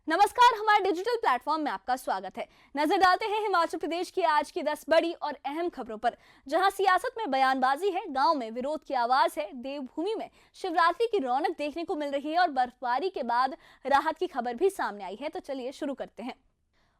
नमस्कार, हमारे digital platform में आपका स्वागत है। नजर डालते हैं हिमाचल प्रदेश की आज की 10 बड़ी और अहम खबरों पर। जहां सियासत में बयानबाजी है, गांव में विरोध की आवाज है, देवभूमि में शिवरात्रि की रौनक देखने को मिल रही है और बर्फबारी के बाद राहत की खबर भी सामने आई है। तो चलिए शुरू करते हैं।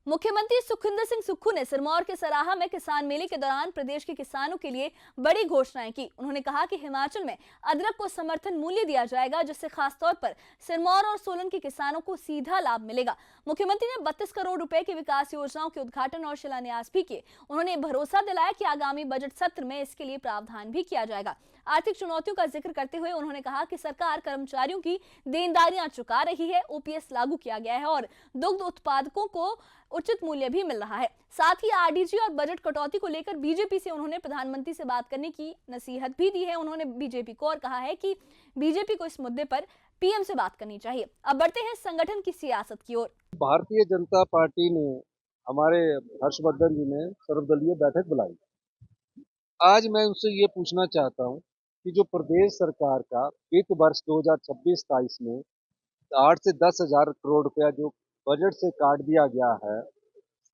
मुख्यमंत्री सुखविंदर सिंह सुक्खू ने सिरमौर के सराहा में किसान मेले के दौरान प्रदेश के किसानों के लिए बड़ी घोषणाएं की। उन्होंने कहा कि हिमाचल में अदरक को समर्थन मूल्य दिया जाएगा, जिससे खासतौर पर सिरमौर और सोलन के किसानों को सीधा लाभ मिलेगा। मुख्यमंत्री ने 32 करोड़ रुपए की विकास योजनाओं के उद्घाटन और शिलान्यास भी किए। उन्होंने भरोसा दिलाया कि आगामी बजट सत्र में इसके लिए प्रावधान भी किया जाएगा। आर्थिक चुनौतियों का जिक्र करते हुए उन्होंने कहा कि सरकार कर्मचारियों की देनदारियां चुका रही है, ओपीएस लागू किया गया है और दुग्ध उत्पादकों को उचित मूल्य भी मिल रहा है। साथ ही आरडीजी और बजट कटौती को लेकर बीजेपी से उन्होंने प्रधानमंत्री से बात करने की नसीहत भी दी है। उन्होंने बीजेपी को और कहा है कि बीजेपी को इस मुद्दे पर पीएम से बात करनी चाहिए। अब बढ़ते हैं संगठन की सियासत की ओर। भारतीय जनता पार्टी ने हमारे हर्षवर्धन जी ने सर्वदलीय बैठक बुलाई। आज मैं उनसे ये पूछना चाहता हूँ कि जो प्रदेश सरकार का वित्त वर्ष 2026-27 में 8 से 10 हजार करोड़ रुपया जो बजट से काट दिया गया है,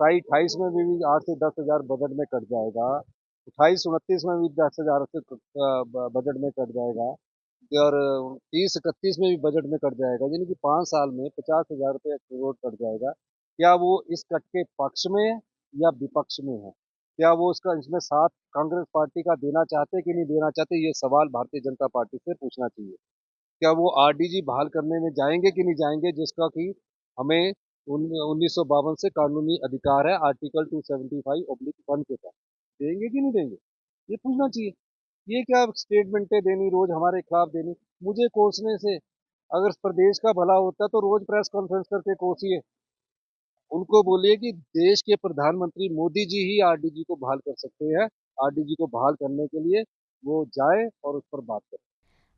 27-28 में भी 8 से 10 हजार बजट में कट जाएगा, 28-29 में भी 10 हजार से बजट में कट जाएगा और 30-31 में भी बजट में कट जाएगा, यानी कि 5 साल में 50,000 रुपये करोड़ कट जाएगा। क्या वो इस कट के पक्ष में या विपक्ष में है? क्या वो इसमें साथ कांग्रेस पार्टी का देना चाहते कि नहीं देना चाहते? ये सवाल भारतीय जनता पार्टी से पूछना चाहिए। क्या वो आरडीजी बहाल करने में जाएंगे कि नहीं जाएंगे, जिसका कि हमें 1952 से कानूनी अधिकार है, आर्टिकल 275/1 के तहत देंगे कि नहीं देंगे, ये पूछना चाहिए। ये क्या स्टेटमेंटें देनी, रोज हमारे खिलाफ देनी, मुझे कोसने से अगर प्रदेश का भला होता तो रोज प्रेस कॉन्फ्रेंस करके कोसिए। उनको बोलिए कि देश के प्रधानमंत्री मोदी जी ही आरडीजी को बहाल कर सकते हैं। आरडीजी को बहाल करने के लिए वो जाए और उस पर बात करें।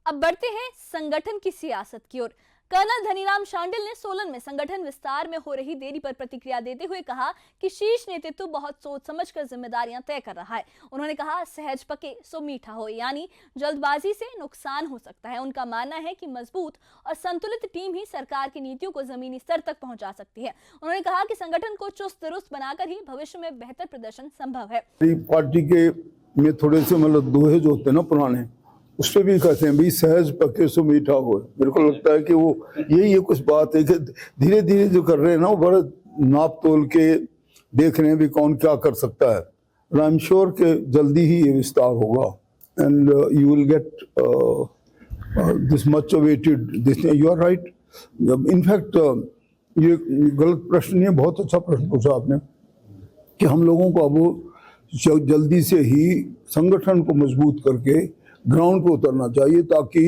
अब बढ़ते हैं संगठन की सियासत की ओर। कर्नल धनीराम शांडिल ने सोलन में संगठन विस्तार में हो रही देरी पर प्रतिक्रिया देते हुए कहा कि शीर्ष नेतृत्व बहुत सोच समझकर जिम्मेदारियां तय कर रहा है। उन्होंने कहा, सहज पके सो मीठा हो, यानी जल्दबाजी से नुकसान हो सकता है। उनका मानना है कि मजबूत और संतुलित टीम ही सरकार की नीतियों को जमीनी स्तर तक पहुंचा सकती है। उन्होंने कहा कि संगठन को चुस्त दुरुस्त बनाकर ही भविष्य में बेहतर प्रदर्शन संभव है। पार्टी के में थोड़े से मतलब दोहे जो होते हैं ना पुराने, उस पर भी कहते हैं भाई सहज पके सो मीठा हो। मेरे को लगता है कि वो यही कुछ बात है कि धीरे धीरे जो कर रहे हैं ना, वो बड़ा नाप तोल के देख रहे हैं भी कौन क्या कर सकता है। आई एम श्योर कि जल्दी ही ये विस्तार होगा and you will get this much awaited this. You are right. In fact ये गलत प्रश्न नहीं है, बहुत अच्छा प्रश्न पूछा आपने कि हम लोगों को अब जल्दी से ही संगठन को मजबूत करके ग्राउंड पे उतरना चाहिए, ताकि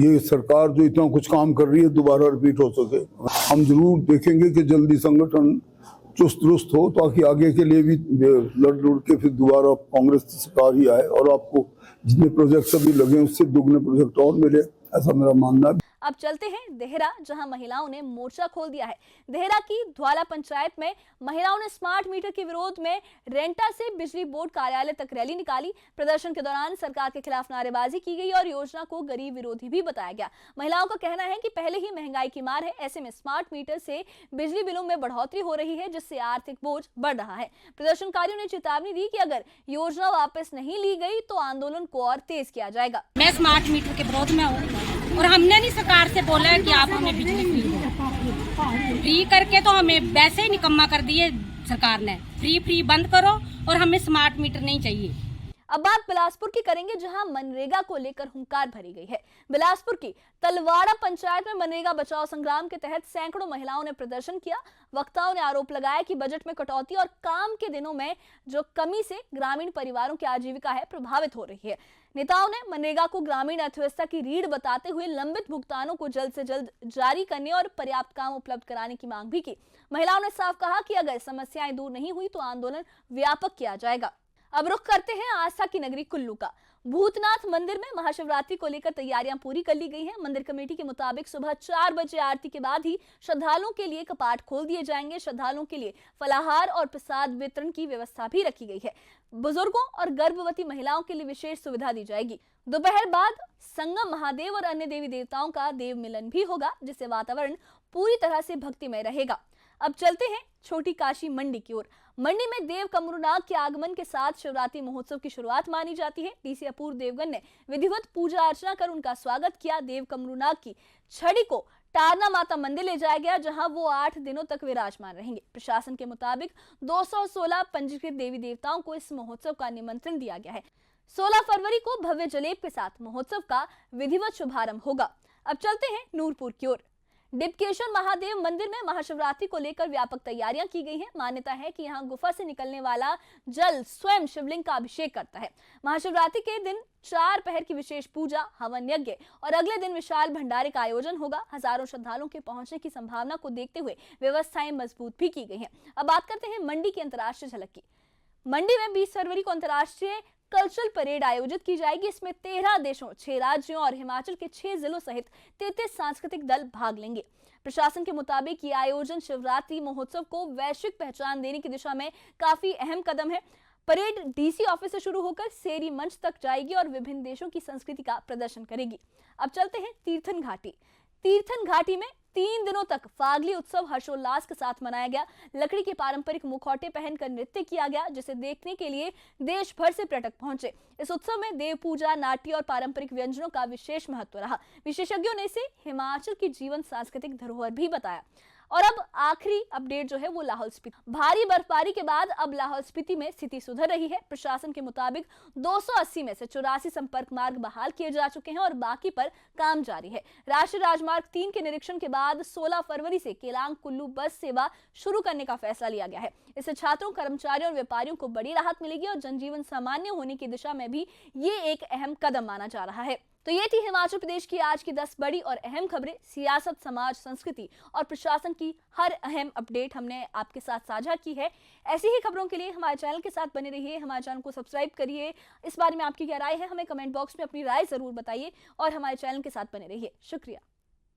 ये सरकार जो इतना कुछ काम कर रही है दोबारा रिपीट हो सके। हम जरूर देखेंगे कि जल्दी संगठन चुस्त दुरुस्त हो, ताकि आगे के लिए भी लड़ के फिर दोबारा कांग्रेस सरकार ही आए और आपको जितने प्रोजेक्ट अभी लगे उससे दुगने प्रोजेक्ट और मिले, ऐसा मेरा मानना है। अब चलते हैं देहरा, जहां महिलाओं ने मोर्चा खोल दिया है। देहरा की द्वाला पंचायत में महिलाओं ने स्मार्ट मीटर के विरोध में रेंटा से बिजली बोर्ड कार्यालय तक रैली निकाली। प्रदर्शन के दौरान सरकार के खिलाफ नारेबाजी की गई और योजना को गरीब विरोधी भी बताया गया। महिलाओं का कहना है कि पहले ही महंगाई की मार है, ऐसे में स्मार्ट मीटर से बिजली बिलों में बढ़ोतरी हो रही है, जिससे आर्थिक बोझ बढ़ रहा है। प्रदर्शनकारियों ने चेतावनी दी कि अगर योजना वापस नहीं ली गई तो आंदोलन को और तेज किया जाएगा। मैं स्मार्ट मीटर के विरोध में हूँ और हमने नहीं सरकार से बोला है कि आप हमें बिजली फ्री करके, तो हमें वैसे ही निकम्मा कर दिए सरकार ने। फ्री बंद करो और हमें स्मार्ट मीटर नहीं चाहिए। अब बात बिलासपुर की करेंगे, जहां मनरेगा को लेकर हुंकार भरी गई है। बिलासपुर की तलवाड़ा पंचायत में मनरेगा बचाओ संग्राम के तहत सैकड़ों महिलाओं ने प्रदर्शन किया। वक्ताओं ने आरोप लगाया कि बजट में कटौती और काम के दिनों में जो कमी से ग्रामीण परिवारों की आजीविका है प्रभावित हो रही है। नेताओं ने मनरेगा को ग्रामीण अर्थव्यवस्था की रीढ़ बताते हुए लंबित भुगतानों को जल्द से जल्द जारी करने और पर्याप्त काम उपलब्ध कराने की मांग भी की। महिलाओं ने साफ कहा कि अगर समस्याएं दूर नहीं हुई तो आंदोलन व्यापक किया जाएगा। अब रुख करते हैं आस्था की नगरी कुल्लू का। भूतनाथ मंदिर में महाशिवरात्रि को लेकर तैयारियां पूरी कर ली गई हैं। मंदिर कमेटी के मुताबिक सुबह 4 बजे आरती के बाद ही श्रद्धालुओं के लिए कपाट खोल दिए जाएंगे। श्रद्धालुओं के लिए फलाहार और प्रसाद वितरण की व्यवस्था भी रखी गई है। बुजुर्गों और गर्भवती महिलाओं के लिए विशेष सुविधा दी जाएगी। दोपहर बाद संगम महादेव और अन्य देवी देवताओं का देव मिलन भी होगा, जिससे वातावरण पूरी तरह से भक्तिमय रहेगा। अब चलते हैं छोटी काशी मंडी की ओर। मंडी में देव कमरूनाग के आगमन के साथ शिवरात्रि महोत्सव की शुरुआत मानी जाती है। डीसी अपूर्व देवगन ने विधिवत पूजा अर्चना कर उनका स्वागत किया। देव कमरूनाग की छड़ी को टारना माता मंदिर ले जाया गया, जहां वो 8 दिनों तक विराजमान रहेंगे। प्रशासन के मुताबिक 216 पंजीकृत देवी देवताओं को इस महोत्सव का निमंत्रण दिया गया है। 16 फरवरी को भव्य जलेब के साथ महोत्सव का विधिवत शुभारंभ होगा। अब चलते हैं नूरपुर की ओर। डिप्केश्वर महादेव मंदिर में महाशिवरात्रि को लेकर व्यापक तैयारियां की गई हैं। मान्यता है कि यहां गुफा से निकलने वाला जल स्वयं शिवलिंग का अभिषेक करता है। महाशिवरात्रि के दिन 4 पहर की विशेष पूजा, हवन यज्ञ और अगले दिन विशाल भंडारे का आयोजन होगा। हजारों श्रद्धालुओं के पहुंचने की संभावना को देखते हुए व्यवस्थाएं मजबूत भी की गई हैं। अब बात करते हैं मंडी की अंतर्राष्ट्रीय झलक की। मंडी में 20 फरवरी को अंतर्राष्ट्रीय कल्चरल परेड आयोजित की जाएगी। इसमें 13 देशों, 6 राज्यों और हिमाचल के 6 जिलों सहित 33 सांस्कृतिक दल भाग लेंगे। प्रशासन के मुताबिक ये आयोजन शिवरात्रि महोत्सव को वैश्विक पहचान देने की दिशा में काफी अहम कदम है। परेड डीसी ऑफिस से शुरू होकर सेरी मंच तक जाएगी और विभिन्न देशों की संस्कृति का प्रदर्शन करेगी। अब चलते हैं तीर्थन घाटी। तीर्थन घाटी में 3 दिनों तक फागली उत्सव हर्षोल्लास के साथ मनाया गया। लकड़ी के पारंपरिक मुखौटे पहनकर नृत्य किया गया, जिसे देखने के लिए देश भर से पर्यटक पहुंचे। इस उत्सव में देव पूजा, नाट्य और पारंपरिक व्यंजनों का विशेष महत्व रहा। विशेषज्ञों ने इसे हिमाचल की जीवन सांस्कृतिक धरोहर भी बताया। और अब आखिरी अपडेट जो है वो लाहौल स्पीति। भारी बर्फबारी के बाद अब लाहौल स्पीति में स्थिति सुधर रही है। प्रशासन के मुताबिक 280 में से 84 संपर्क मार्ग बहाल किए जा चुके हैं और बाकी पर काम जारी है। राष्ट्रीय राजमार्ग 3 के निरीक्षण के बाद 16 फरवरी से केलांग कुल्लू बस सेवा शुरू करने का फैसला लिया गया है। इससे छात्रों, कर्मचारियों और व्यापारियों को बड़ी राहत मिलेगी और जनजीवन सामान्य होने की दिशा में भी ये एक अहम कदम माना जा रहा है। तो ये थी हिमाचल प्रदेश की आज की 10 बड़ी और अहम खबरें। सियासत, समाज, संस्कृति और प्रशासन की हर अहम अपडेट हमने आपके साथ साझा की है। ऐसी ही खबरों के लिए हमारे चैनल के साथ बने रहिए, हमारे चैनल को सब्सक्राइब करिए। इस बारे में आपकी क्या राय है, हमें कमेंट बॉक्स में अपनी राय जरूर बताइए और हमारे चैनल के साथ बने रहिए। शुक्रिया।